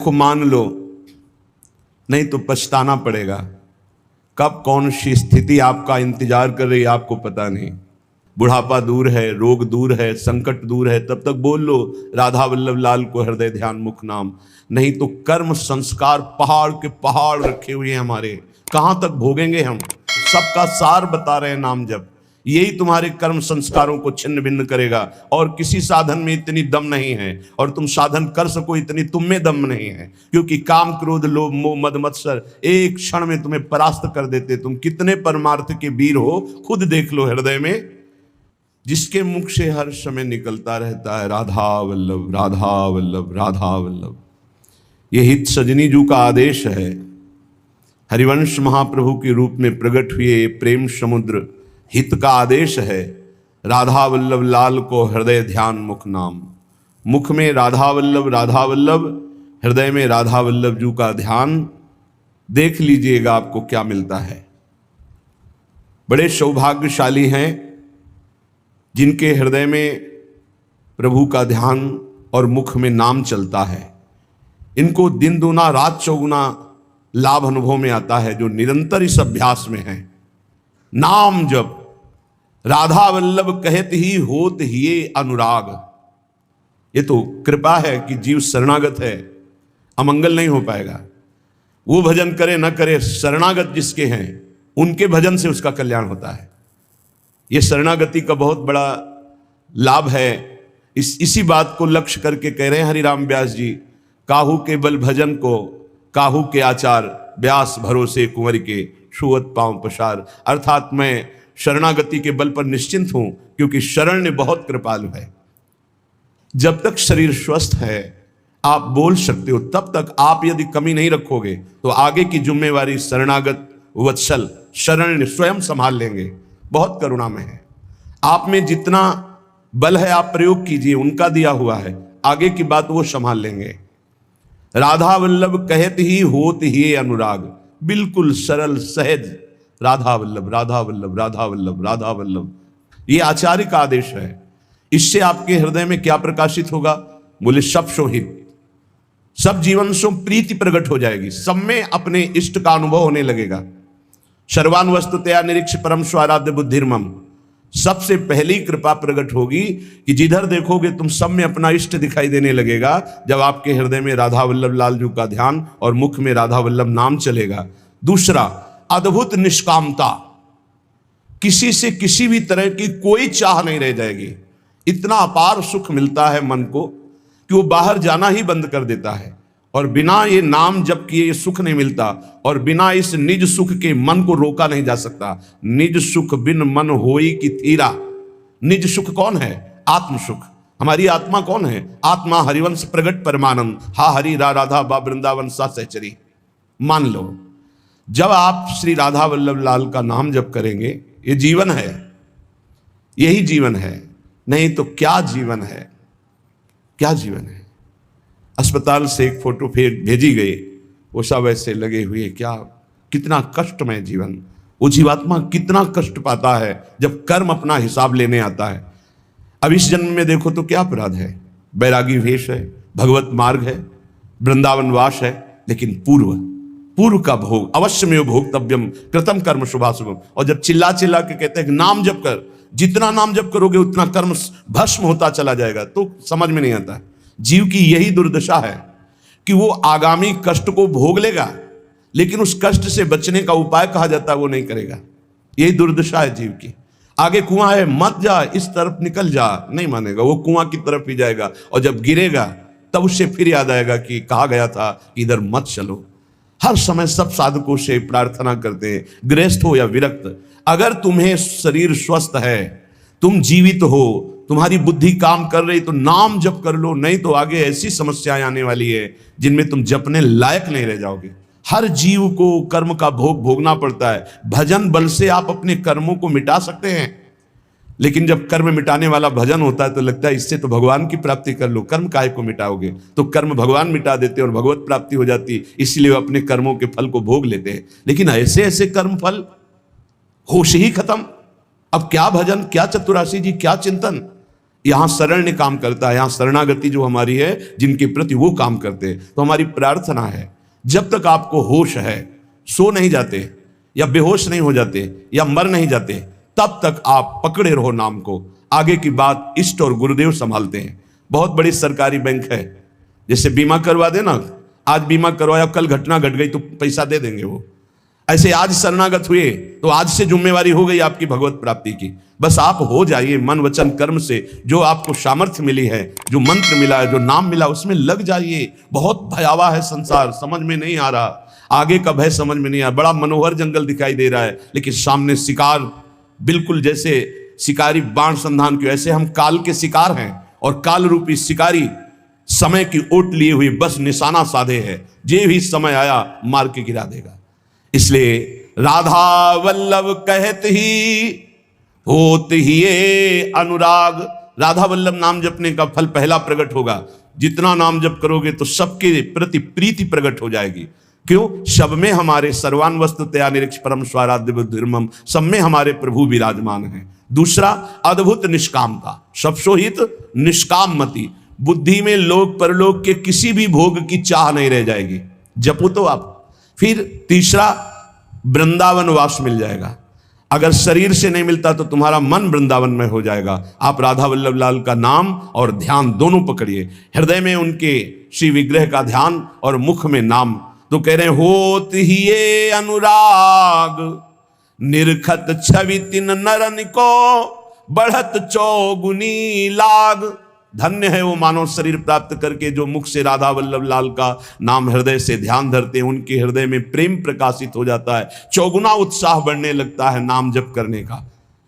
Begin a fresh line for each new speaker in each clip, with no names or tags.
को मान लो, नहीं तो पछताना पड़ेगा। कब कौन सी स्थिति आपका इंतजार कर रही है आपको पता नहीं। बुढ़ापा दूर है, रोग दूर है, संकट दूर है, तब तक बोल लो राधा वल्लभ लाल को हृदय ध्यान मुख नाम। नहीं तो कर्म संस्कार पहाड़ के पहाड़ रखे हुए हैं हमारे, कहां तक भोगेंगे हम। सबका सार बता रहे हैं नाम जप, यही तुम्हारे कर्म संस्कारों को छिन्न भिन्न करेगा। और किसी साधन में इतनी दम नहीं है, और तुम साधन कर सको इतनी तुम में दम नहीं है, क्योंकि काम क्रोध लोभ मोह मद मत्सर एक क्षण में तुम्हें परास्त कर देते। तुम कितने परमार्थ के वीर हो खुद देख लो। हृदय में जिसके मुख से हर समय निकलता रहता है राधा वल्लभ राधा वल्लभ राधा वल्लभ। ये हित सजनी जू का आदेश है। हरिवंश महाप्रभु के रूप में प्रकट हुए प्रेम समुद्र हित का आदेश है। राधा वल्लभ लाल को हृदय ध्यान मुख नाम। मुख में राधा वल्लभ, हृदय में राधा वल्लभ जू का ध्यान। देख लीजिएगा आपको क्या मिलता है। बड़े सौभाग्यशाली हैं जिनके हृदय में प्रभु का ध्यान और मुख में नाम चलता है। इनको दिन दूना रात चौगुना लाभ अनुभव में आता है, जो निरंतर इस अभ्यास में है। नाम जप राधा वल्लभ कहत ही होत ही अनुराग। ये तो कृपा है कि जीव शरणागत है, अमंगल नहीं हो पाएगा। वो भजन करे न करे, शरणागत जिसके हैं उनके भजन से उसका कल्याण होता है। ये शरणागति का बहुत बड़ा लाभ है। इसी बात को लक्ष्य करके कह रहे हैं हरिराम व्यास जी, काहू के बल भजन को काहू के आचार, व्यास भरोसे कुंवर के छुअत पांव पसार। अर्थात मैं शरणागति के बल पर निश्चिंत हूं, क्योंकि शरण ने बहुत कृपालु है। जब तक शरीर स्वस्थ है आप बोल सकते हो, तब तक आप यदि कमी नहीं रखोगे तो आगे की जिम्मेवारी शरणागत वत्सल शरण ने स्वयं संभाल लेंगे। बहुत करुणा में है। आप में जितना बल है आप प्रयोग कीजिए, उनका दिया हुआ है, आगे की बात वो संभाल लेंगे। राधा वल्लभ कहत ही होत ही अनुराग, बिल्कुल सरल सहज राधा वल्लभ राधा वल्लभ राधा वल्लभ राधा वल्लभ। ये आचार्य का आदेश है। इससे आपके हृदय में क्या प्रकाशित होगा? बोले सब शोहित, सब जीवन सो प्रीति प्रकट हो जाएगी, सब में अपने इष्ट का अनुभव होने लगेगा। सर्वान वस्तुतया निरीक्ष परम स्वाराध्य बुद्धिर्मम। सबसे पहली कृपा प्रकट होगी कि जिधर देखोगे तुम सब में अपना इष्ट दिखाई देने लगेगा, जब आपके हृदय में राधा वल्लभ लाल जी का ध्यान और मुख में राधा वल्लभ नाम चलेगा। दूसरा, अद्भुत निष्कामता, किसी से किसी भी तरह की कोई चाह नहीं रह जाएगी। इतना अपार सुख मिलता है मन को कि वो बाहर जाना ही बंद कर देता है। और बिना ये नाम जप किए ये सुख नहीं मिलता, और बिना इस निज सुख के मन को रोका नहीं जा सकता। निज सुख बिन मन होई की थीरा। निज सुख कौन है? आत्म सुख। हमारी आत्मा कौन है? आत्मा हरिवंश प्रगट परमानंद, हा हरि रा राधा बा वृंदावन सा सहचरी। मान लो जब आप श्री राधा वल्लभ लाल का नाम जप करेंगे, ये जीवन है, यही जीवन है। नहीं तो क्या जीवन है, क्या जीवन है। अस्पताल से एक फोटो फिर भेजी गई, वो सब ऐसे लगे हुए, क्या कितना कष्टमय जीवन। वो जीवात्मा कितना कष्ट पाता है जब कर्म अपना हिसाब लेने आता है। अब इस जन्म में देखो तो क्या अपराध है? बैरागी वेश है, भगवत मार्ग है, वृंदावन वास है, लेकिन पूर्व का भोग अवश्य में भोक्तव्यम कृतम कर्म शुभाशुभम। और जब चिल्ला चिल्ला के कहते हैं कि नाम जप कर, जितना नाम जप करोगे उतना कर्म भस्म होता चला जाएगा, तो समझ में नहीं आता। जीव की यही दुर्दशा है कि वो आगामी कष्ट को भोग लेगा, लेकिन उस कष्ट से बचने का उपाय कहा जाता है वो नहीं करेगा। यही दुर्दशा है जीव की। आगे कुआं है, मत जा, इस तरफ निकल जा, नहीं मानेगा, वो कुआं की तरफ ही जाएगा। और जब गिरेगा तब उससे फिर याद आएगा कि कहा गया था कि इधर मत चलो। हर समय सब साधकों से प्रार्थना करते हैं, गृहस्थ हो या विरक्त, अगर तुम्हें शरीर स्वस्थ है, तुम जीवित हो, तुम्हारी बुद्धि काम कर रही, तो नाम जप कर लो। नहीं तो आगे ऐसी समस्याएं आने वाली है जिनमें तुम जपने लायक नहीं रह जाओगे। हर जीव को कर्म का भोग भोगना पड़ता है। भजन बल से आप अपने कर्मों को मिटा सकते हैं, लेकिन जब कर्म मिटाने वाला भजन होता है तो लगता है इससे तो भगवान की प्राप्ति कर लो, कर्म काहे को मिटाओगे। तो कर्म भगवान मिटा देते और भगवत प्राप्ति हो जाती, इसलिए वो अपने कर्मों के फल को भोग लेते हैं। लेकिन ऐसे ऐसे कर्म फल होश ही खत्म। अब क्या भजन, क्या चतुराशी जी, क्या चिंतन। यहां शरण्य काम करता है, यहां शरणागति जो हमारी है जिनके प्रति वो काम करते हैं। तो हमारी प्रार्थना है जब तक आपको होश है, सो नहीं जाते या बेहोश नहीं हो जाते या मर नहीं जाते, तब तक आप पकड़े रहो नाम को। आगे की बात इष्ट और गुरुदेव संभालते हैं। बहुत बड़ी सरकारी बैंक है, जैसे बीमा करवा देना, आज बीमा करवाया, कल घटना घट गई तो पैसा दे देंगे वो। ऐसे आज शरणागत हुए तो आज से जिम्मेवारी हो गई आपकी भगवत प्राप्ति की। बस आप हो जाइए मन वचन कर्म से, जो आपको सामर्थ्य मिली है, जो मंत्र मिला है, जो नाम मिला, उसमें लग जाइए। बहुत भयावह है संसार, समझ में नहीं आ रहा, आगे का भय समझ में नहीं आ रहा। बड़ा मनोहर जंगल दिखाई दे रहा है, लेकिन सामने शिकार, बिल्कुल जैसे शिकारी बाण संधान के, ऐसे हम काल के शिकार हैं और काल रूपी शिकारी समय की ओट लिए हुई बस निशाना साधे है, जे भी समय आया मार के गिरा देगा। इसलिए राधा वल्लभ कहत ही होत ही ये अनुराग। राधा वल्लभ नाम जपने का फल पहला प्रकट होगा। जितना नाम जप करोगे तो सबके प्रति प्रीति प्रकट हो जाएगी। क्यों? सब में हमारे सर्वान वस्तुतया निरीक्ष परम स्वाराध्य बुद्धिर्मम, सब में हमारे प्रभु विराजमान हैं। दूसरा, अद्भुत निष्कामता, सबसो हित निष्काम मति। बुद्धि में लोक परलोक के किसी भी भोग की चाह नहीं रह जाएगी, जपो तो आप। फिर तीसरा, वृंदावन वास मिल जाएगा। अगर शरीर से नहीं मिलता तो तुम्हारा मन वृंदावन में हो जाएगा। आप राधा वल्लभ लाल का नाम और ध्यान दोनों पकड़िए, हृदय में उनके श्री विग्रह का ध्यान और मुख में नाम। तो कह रहे हैं होत ही ये अनुराग, निरखत छवि तिन नरन को, बढ़त चौगुनी लाग। धन्य है वो मानव शरीर प्राप्त करके जो मुख से राधा वल्लभ लाल का नाम हृदय से ध्यान धरते हैं। उनके हृदय में प्रेम प्रकाशित हो जाता है, चौगुना उत्साह बढ़ने लगता है नाम जप करने का।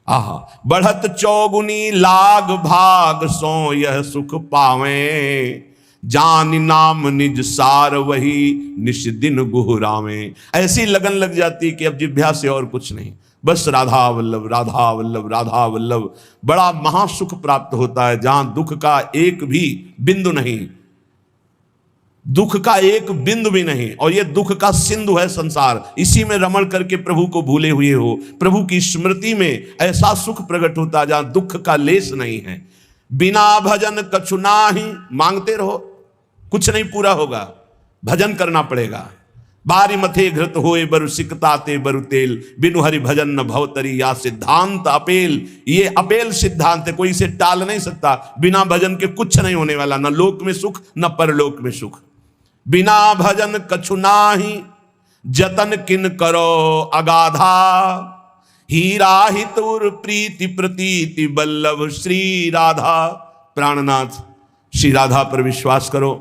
आहा, बढ़त चौगुनी लाग भाग सो यह सुख पावे, जान नाम निज सार वही निश दिन गुहरावे। ऐसी लगन लग जाती कि अब जिभ्या से और कुछ नहीं, बस राधा वल्लभ राधा वल्लभ राधा वल्लभ। बड़ा महासुख प्राप्त होता है जहां दुख का एक भी बिंदु नहीं, दुख का एक बिंदु भी नहीं। और ये दुख का सिंधु है संसार, इसी में रमण करके प्रभु को भूले हुए हो। प्रभु की स्मृति में ऐसा सुख प्रकट होता है जहां दुख का लेस नहीं है। बिना भजन कछु नाही, मांगते रहो कुछ नहीं पूरा होगा, भजन करना पड़ेगा। बारी मथे घृत होए बरु सिकताते बरु तेल, बिनु हरि भजन न भवतरी या सिद्धांत अपेल। ये अपेल सिद्धांत है, कोई इसे टाल नहीं सकता। बिना भजन के कुछ नहीं होने वाला, न लोक में सुख न परलोक में सुख। बिना भजन कछु नाही, जतन किन करो अगाधा, हीरा हितुर प्रीति प्रतीति बल्लभ श्री राधा। प्राणनाथ श्री राधा पर विश्वास करो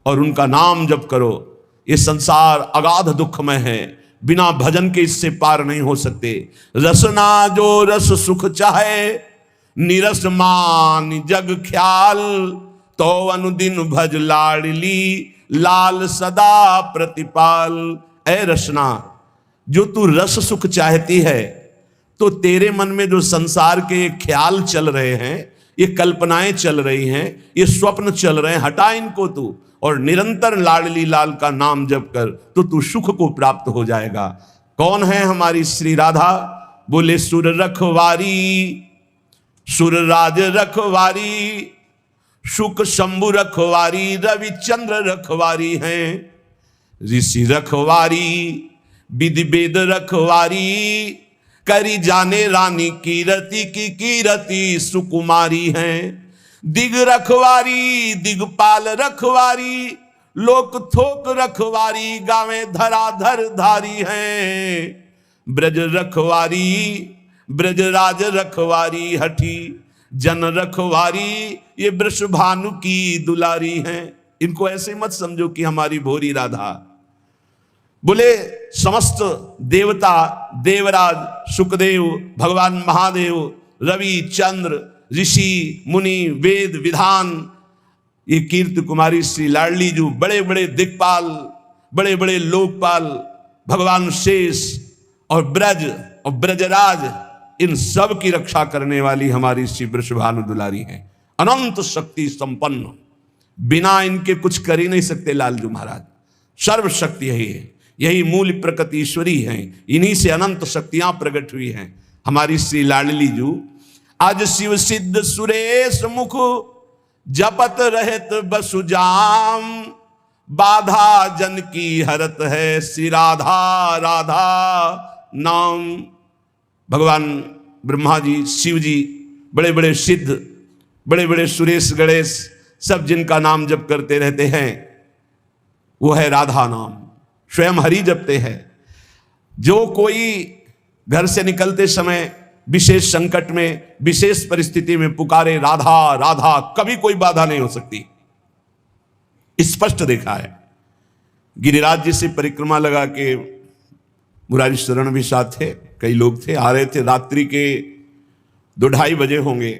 और उनका नाम जप करो। ये संसार अगाध दुखमय है, बिना भजन के इससे पार नहीं हो सकते। रसना जो रस सुख चाहे, निरस मान जग ख्याल, तो अनुदिन भज लाडली लाल सदा प्रतिपाल। ऐ रसना, जो तू रस सुख चाहती है तो तेरे मन में जो संसार के ये ख्याल चल रहे हैं, ये कल्पनाएं चल रही हैं, ये स्वप्न चल रहे हैं, हटा इनको तू और निरंतर लाडली लाल का नाम जप कर, तो तू सुख को प्राप्त हो जाएगा। कौन है हमारी श्री राधा? बोले सुर रखवारी, सुर राज रखवारी, शुक शंभु रखवारी, रविचंद्र रखवारी हैं। ऋषि रखवारी, विधि वेद रखवारी, करी जाने रानी कीरति की कीरति सुकुमारी हैं। दिग रखवारी, दिगपाल रखवारी, लोक थोक रखवारी, गावे धराधर धारी हैं। ब्रज रखवारी, ब्रजराज रखवारी, हठी जन रखवारी, ये वृषभानु की दुलारी हैं। इनको ऐसे मत समझो कि हमारी भोरी राधा। बोले समस्त देवता, देवराज, सुखदेव, भगवान महादेव, रवि, चंद्र, ऋषि, मुनि, वेद, विधान, ये कीर्ति कुमारी श्री लाडली जो बड़े बड़े दिक्पाल, बड़े बड़े लोकपाल, भगवान शेष और ब्रज और ब्रजराज, इन सब की रक्षा करने वाली हमारी श्री वृषभानु दुलारी हैं। अनंत शक्ति संपन्न, बिना इनके कुछ कर ही नहीं सकते लालजू महाराज। सर्वशक्ति यही है, यही मूल प्रकृति ईश्वरी हैं, इन्हीं से अनंत शक्तियां प्रकट हुई हैं। हमारी श्री लाडली जू आज शिव सिद्ध सुरेश मुख जपत रहत बसुजाम, बाधा जन की हरत है श्री राधा राधा नाम। भगवान ब्रह्मा जी, शिव जी, बड़े बड़े सिद्ध, बड़े बड़े सुरेश गणेश सब जिनका नाम जप करते रहते हैं वो है राधा नाम, स्वयं हरि जपते हैं। जो कोई घर से निकलते समय विशेष संकट में, विशेष परिस्थिति में पुकारे राधा राधा, कभी कोई बाधा नहीं हो सकती, स्पष्ट देखा है। गिरिराज जी से परिक्रमा लगा के मुरारी शरण भी साथ थे, कई लोग थे, आ रहे थे, रात्रि के 2-2:30 बजे होंगे।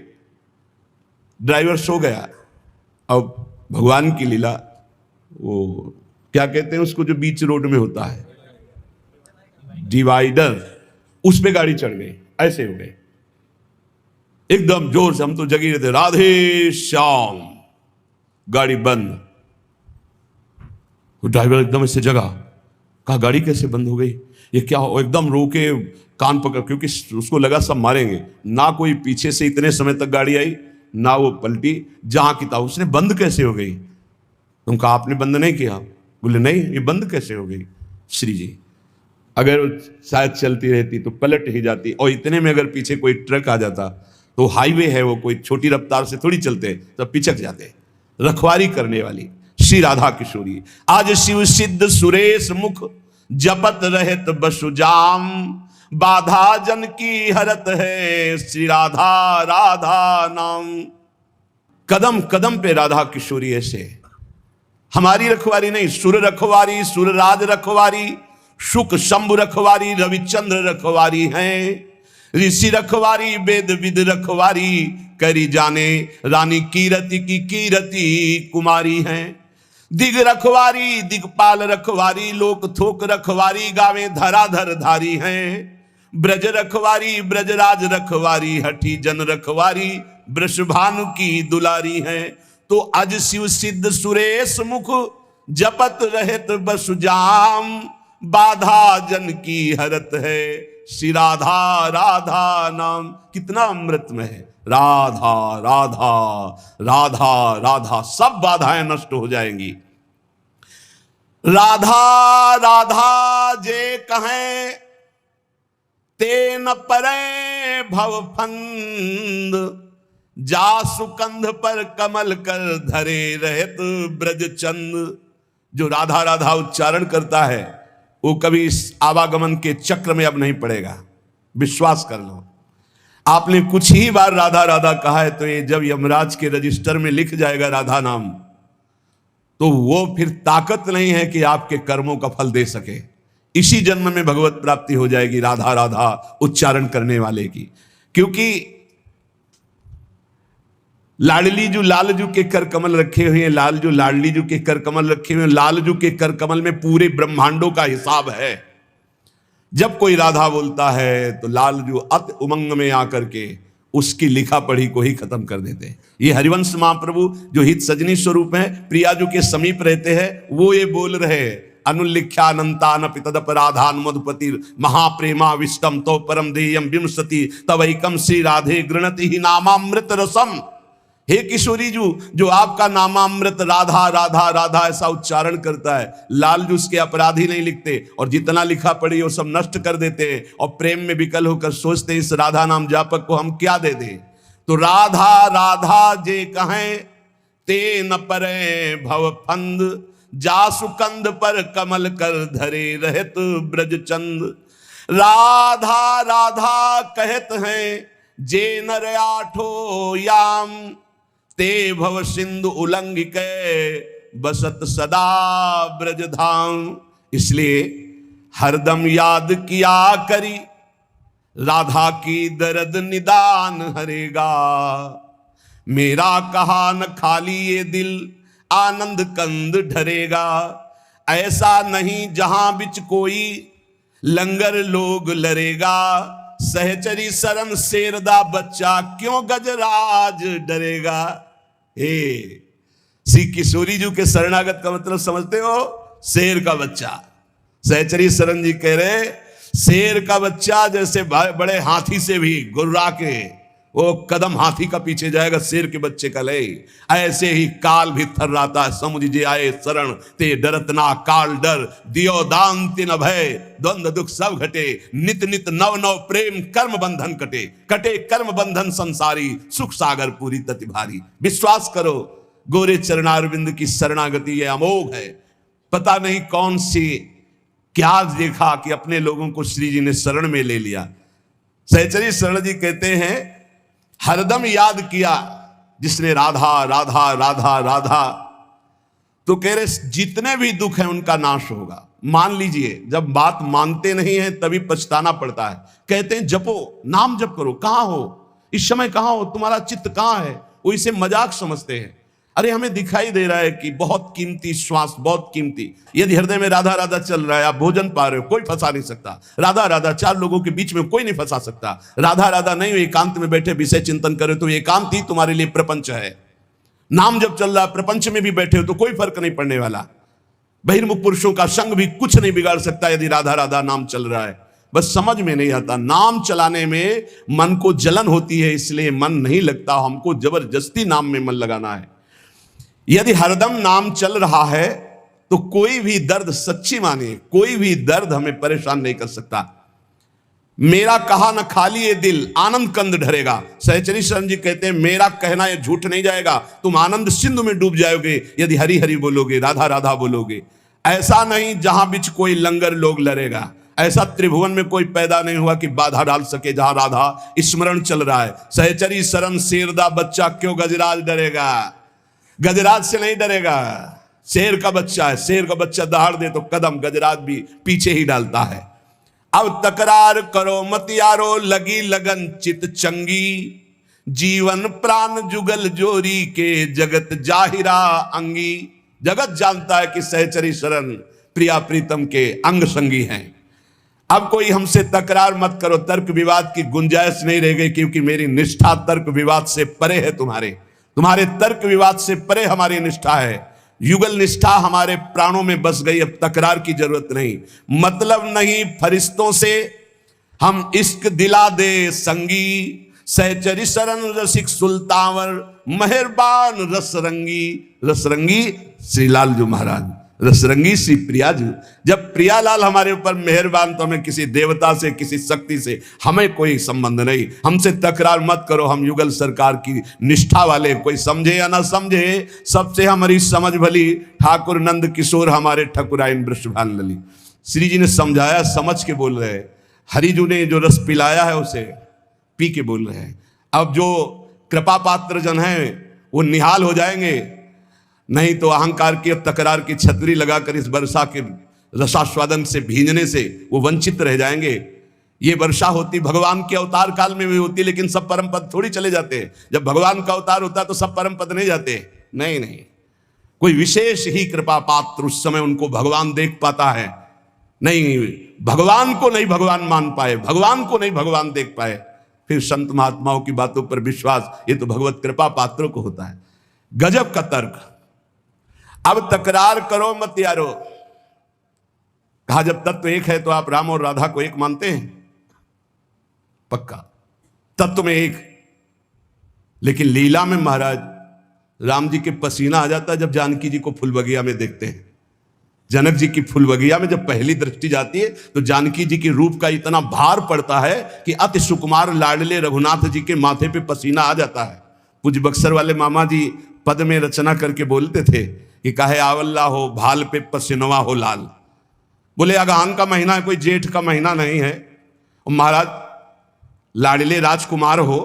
ड्राइवर सो गया। अब भगवान की लीला, वो क्या कहते हैं उसको जो बीच रोड में होता है, डिवाइडर, उस पे गाड़ी चढ़ गई, ऐसे हो गए एकदम जोर से। हम तो जगी रहते, राधे श्याम, गाड़ी बंद। वो ड्राइवर एकदम ऐसे जगा, कहा गाड़ी कैसे बंद हो गई, ये क्या हो? एकदम रोके, कान पकड़, क्योंकि उसको लगा सब मारेंगे। ना कोई पीछे से इतने समय तक गाड़ी आई, ना वो पलटी, जहां की था उसने बंद कैसे हो गई? तुम कहा आपने बंद नहीं किया? बोले नहीं, ये बंद कैसे हो गई? श्री जी, अगर शायद चलती रहती तो पलट ही जाती, और इतने में अगर पीछे कोई ट्रक आ जाता, तो हाईवे है वो, कोई छोटी रफ्तार से थोड़ी चलते, तब पिछक जाते। रखवारी करने वाली श्री राधा किशोरी। आज शिव सिद्ध सुरेश मुख जपत रहत बसुजाम, बाधा जन की हरत है श्री राधा राधा नाम। कदम कदम पे राधा किशोरी ऐसे, हमारी रखवारी नहीं, सुर रखवारी, सुरराज रखवारी, शुक शंभु रखवारी, रविचंद्र रखवारी हैं। ऋषि रखवारी, वेद विद रखवारी, करी जाने रानी कीरति की कीरति कुमारी हैं। दिग रखवारी, दिगपाल रखवारी, लोक थोक रखवारी, गावे धराधर धारी हैं। ब्रज रखवारी, ब्रजराज रखवारी, हठी जन रखवारी, वृषभानु की दुलारी हैं। तो अज शिव सिद्ध सुरेश मुख जपत रहत बसुजाम, बाधा जन की हरत है श्री राधा राधा नाम। कितना अमृतमय है, राधा राधा राधा राधा, सब बाधाएं नष्ट हो जाएंगी। राधा राधा जे कहें ते न परे भव फंद, जा सुकंध पर कमल कर धरे रहत ब्रज चंद। जो राधा राधा उच्चारण करता है वो कभी इस आवागमन के चक्र में अब नहीं पड़ेगा, विश्वास कर लो। आपने कुछ ही बार राधा राधा कहा है, तो ये जब यमराज के रजिस्टर में लिख जाएगा राधा नाम, तो वो फिर ताकत नहीं है कि आपके कर्मों का फल दे सके। इसी जन्म में भगवत प्राप्ति हो जाएगी राधा राधा उच्चारण करने वाले की। क्योंकि लाडलीजू लालजू के कर कमल रखे हुए हैं, लालजू लाडलीजू के कर कमल रखे हुए हैं। लालजू के कर कमल में पूरे ब्रह्मांडों का हिसाब है। जब कोई राधा बोलता है तो लालजू अति उमंग में आकर के उसकी लिखा पढ़ी को ही खत्म कर देते हैं। ये हरिवंश महाप्रभु जो हित सजनी स्वरूप हैं, प्रियाजू के समीप रहते हैं, वो ये बोल रहे हैं, अनुल्लिख्यानंतानपि तदपराधान मधुपति महाप्रेमा विष्टम तो परम देयम विंशति तवैकम श्री राधे गृणति ही नामामृत रसम। हे किशोरी जू, जो आपका नामामृत राधा राधा राधा ऐसा उच्चारण करता है, लालजू उसके अपराधी नहीं लिखते, और जितना लिखा पड़ी वो सब नष्ट कर देते हैं, और प्रेम में विकल होकर सोचते हैं इस राधा नाम जापक को हम क्या दे दें। तो राधा राधा जे कहें ते न परे भव फंद, जा सुकंद पर कमल कर धरे रहत ब्रज चंद। राधा राधा कहत हैं जे नर आठो याम, ते भव सिंधु उल्लंघिक बसत सदा ब्रज धाम। इसलिए हरदम याद किया करी, राधा की दर्द निदान हरेगा। मेरा कहा न खाली ये दिल, आनंद कंद ढरेगा। ऐसा नहीं जहां बिच कोई, लंगर लोग लरेगा। सहचरी शरण शेरदा बच्चा, क्यों गजराज डरेगा। हे श्री किशोरी जी के शरणागत का मतलब समझते हो? शेर का बच्चा। सहचरी शरण जी कह रहे शेर का बच्चा जैसे बड़े हाथी से भी गुर्रा के वो कदम हाथी का पीछे जाएगा, शेर के बच्चे का ले। ऐसे ही काल भी थर्राता है, समुझ जे आए शरण ते डरत ना काल डर, दियो दान तिन भय द्वंद्व दुख सब घटे, नित नित नव नव प्रेम कर्म बंधन कटे, कटे कर्म बंधन संसारी, सुख सागर पूरी तति भारी। विश्वास करो गोरे चरणारविंद की शरणागति ये अमोघ है। पता नहीं कौन सी क्या देखा कि अपने लोगों को श्री जी ने शरण में ले लिया। सहचरी शरण जी कहते हैं हरदम याद किया जिसने राधा राधा राधा राधा, तो कह रहे जितने भी दुख हैं उनका नाश होगा। मान लीजिए जब बात मानते नहीं है तभी पछताना पड़ता है। कहते हैं जपो, नाम जप करो, कहां हो इस समय, कहां हो, तुम्हारा चित्त कहां है, वो इसे मजाक समझते हैं। अरे हमें दिखाई दे रहा है कि बहुत कीमती श्वास, बहुत कीमती, यदि हृदय में राधा राधा चल रहा है, आप भोजन पा रहे हो, कोई फंसा नहीं सकता। राधा राधा चार लोगों के बीच में कोई नहीं फंसा सकता। राधा राधा नहीं, एकांत में बैठे विषय चिंतन करे तो एकांत ही तुम्हारे लिए प्रपंच है। नाम जब चल रहा है, प्रपंच में भी बैठे हो तो कोई फर्क नहीं पड़ने वाला। बहिर्मुख पुरुषों का संग भी कुछ नहीं बिगाड़ सकता यदि राधा राधा नाम चल रहा है। बस समझ में नहीं आता, नाम चलाने में मन को जलन होती है, इसलिए मन नहीं लगता। हमको जबरदस्ती नाम में मन लगाना है। यदि हरदम नाम चल रहा है तो कोई भी दर्द, सच्ची मानिए, कोई भी दर्द हमें परेशान नहीं कर सकता। मेरा कहा न खाली ये दिल आनंद कंद ढरेगा। सहचरी शरण जी कहते हैं मेरा कहना ये झूठ नहीं जाएगा, तुम आनंद सिंधु में डूब जाओगे यदि हरि हरि बोलोगे, राधा राधा बोलोगे। ऐसा नहीं जहां बीच कोई लंगर लोग लड़ेगा, ऐसा त्रिभुवन में कोई पैदा नहीं हुआ कि बाधा डाल सके जहां राधा स्मरण चल रहा है। सहचरी शरण शेरदा बच्चा क्यों गजराज डरेगा, गजराज से नहीं डरेगा। शेर का बच्चा है, शेर का बच्चा दहाड़ दे तो कदम गजराज भी पीछे ही डालता है। अब तकरार करो मत यारो, लगी लगन चित चंगी, जीवन प्राण जुगल जोरी के जगत जाहिरा अंगी। जगत जानता है कि सहचरी शरण प्रिया प्रीतम के अंग संगी हैं। अब कोई हमसे तकरार मत करो, तर्क विवाद की गुंजाइश नहीं रह गई, क्योंकि मेरी निष्ठा तर्क विवाद से परे है। तुम्हारे तर्क विवाद से परे हमारी निष्ठा है। युगल निष्ठा हमारे प्राणों में बस गई, अब तकरार की जरूरत नहीं। मतलब नहीं फरिश्तों से हम इश्क दिला दे संगी, सहचरी शरण रसिक सुल्तावर मेहरबान रसरंगी। रसरंगी श्री लाल जो महाराज, रसरंगी श्री प्रिया जी। जब प्रियालाल हमारे ऊपर मेहरबान तो हमें किसी देवता से, किसी शक्ति से हमें कोई संबंध नहीं। हमसे तकरार मत करो, हम युगल सरकार की निष्ठा वाले, कोई समझे या ना समझे सबसे हमारी समझ भली। ठाकुर नंद किशोर हमारे ठकुराइन वृषभान लली। श्री जी ने समझाया, समझ के बोल रहे हैं। हरिजू ने जो रस पिलाया है उसे पी के बोल रहे हैं। अब जो कृपा पात्र जन हैं वो निहाल हो जाएंगे, नहीं तो अहंकार की और तकरार की छतरी लगाकर इस वर्षा के रसास्वादन से भींजने से वो वंचित रह जाएंगे। ये वर्षा होती भगवान के अवतार काल में भी होती, लेकिन सब परम पद थोड़ी चले जाते हैं। जब भगवान का अवतार होता है तो सब परम पद नहीं जाते, नहीं नहीं, कोई विशेष ही कृपा पात्र उस समय उनको भगवान देख पाता है। नहीं, भगवान को नहीं भगवान मान पाए, भगवान को नहीं भगवान देख पाए, फिर संत महात्माओं की बातों पर विश्वास, ये तो भगवत कृपा पात्रों को होता है। गजब का तर्क। अब तकरार करो मत यारो। कहा जब तत्व एक है तो आप राम और राधा को एक मानते हैं? पक्का तत्व में एक। लेकिन लीला में महाराज राम जी के पसीना आ जाता है जब जानकी जी को फुलबगिया में देखते हैं। जनक जी की फुलबगिया में जब पहली दृष्टि जाती है तो जानकी जी के रूप का इतना भार पड़ता है कि अति सुकुमार लाडले रघुनाथ जी के माथे पे पसीना आ जाता है। पूज्य बक्सर वाले मामा जी पद में रचना करके बोलते थे कि काहे आवल्ला हो भाल पे पसीनवा हो लाल। बोले अगहन का महीना है, कोई जेठ का महीना नहीं है। और महाराज लाडले राजकुमार हो,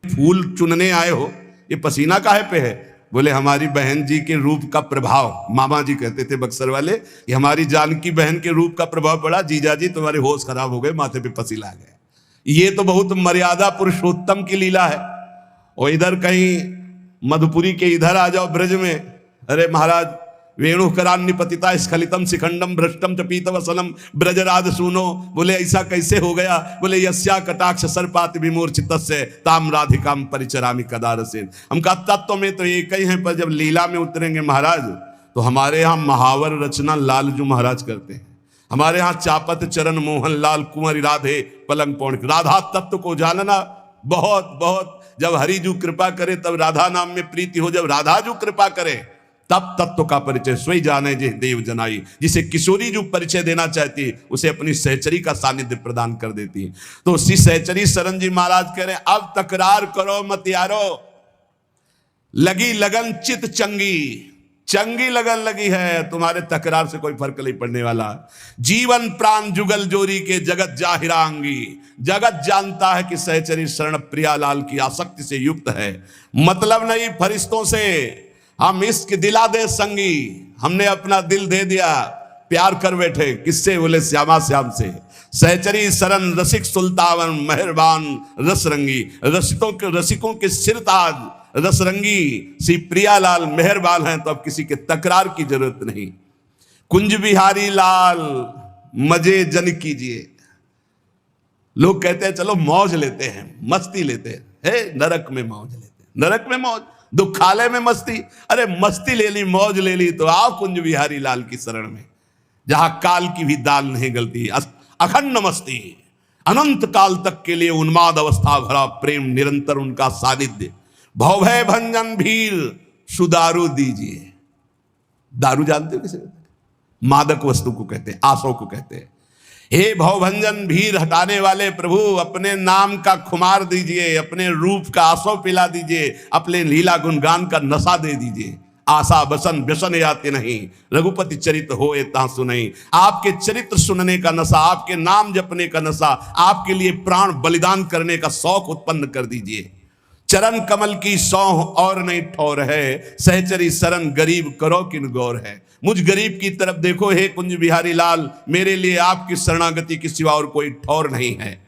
फूल चुनने आए हो, ये पसीना काहे पे है? बोले हमारी बहन जी के रूप का प्रभाव। मामा जी कहते थे बक्सर वाले कि हमारी जानकी बहन के रूप का प्रभाव पड़ा, जीजा जी तुम्हारे होश खराब हो गए, माथे पे पसीना आ गया। ये तो बहुत मर्यादा पुरुषोत्तम की लीला है। और इधर कहीं मधुपुरी के इधर आ जाओ ब्रज में, अरे महाराज वेणु करान्य पतिता स्खलितम शिखंडम भ्रष्टम च पीतवसनम ब्रजराज सुनो। बोले ऐसा कैसे हो गया? बोले यस्या कटाक्ष सर्पात विमूर्छितस्य ताम राधिकाम परिचरामि कदारसेन। हम का तत्व में तो एक ही हैं, पर जब लीला में उतरेंगे महाराज तो हमारे यहाँ महावर रचना लालजू महाराज करते हैं। हमारे यहाँ चापत चरण मोहन लाल कुंवर राधे पलंग पौड़। राधा तत्व को जानना बहुत बहुत। जब हरिजू कृपा करे तब राधा नाम में प्रीति हो, जब राधाजू कृपा करे तब तत्व का परिचय सोई जाने जे देव जनाई। जिसे किशोरी जो परिचय देना चाहती है उसे अपनी सहचरी का सानिध्य प्रदान कर देती है। तो श्री सहचरी शरण जी महाराज कह रहे हैं, अब तकरार करो मत यारो, लगी लगन चित चंगी, चंगी लगन लगी है, तुम्हारे तकरार से कोई फर्क नहीं पड़ने वाला। जीवन प्राण जुगल जोरी के जगत जाहिरांगी, जगत जानता है कि सहचरी शरण प्रियालाल की आसक्ति से युक्त है। मतलब नहीं फरिश्तों से, हम इश्क दिला दे संगी, हमने अपना दिल दे दिया, प्यार कर बैठे। किससे? बोले श्यामा श्याम से। सहचरी शरण रसिक सुल्तान मेहरबान रसरंगी, रसिकों के सिर ताज रसरंगी श्री प्रियालाल मेहरबान हैं, तो अब किसी के तकरार की जरूरत नहीं। कुंज बिहारी लाल मजे जन कीजिए। लोग कहते हैं चलो मौज लेते हैं, मस्ती लेते हैं, नरक में मौज लेते हैं, नरक में मौज, दुखालय में मस्ती। अरे मस्ती ले ली, मौज ले ली तो आओ कुंज बिहारी लाल की शरण में, जहां काल की भी दाल नहीं गलती। अखंड मस्ती, अनंत काल तक के लिए उन्माद अवस्था भरा प्रेम, निरंतर उनका सानिध्य। भवभय भंजन भीर सुदारू दीजिए। दारू जानते हो किसे? मादक वस्तु को कहते हैं, आसों को कहते हैं। हे भवभंजन भीर हटाने वाले प्रभु, अपने नाम का खुमार दीजिए, अपने रूप का आसो पिला दीजिए, अपने लीला गुणगान का नशा दे दीजिए। आशा बसन व्यसन याते नहीं, रघुपति चरित्र होए तासु नहीं। आपके चरित्र सुनने का नशा, आपके नाम जपने का नशा, आपके लिए प्राण बलिदान करने का शौक उत्पन्न कर दीजिए। चरण कमल की सौह और नहीं ठौर है, सहचरी शरण गरीब करो किन गौर है। मुझ गरीब की तरफ देखो हे कुंज बिहारी लाल, मेरे लिए आपकी शरणागति के सिवा और कोई ठौर नहीं है।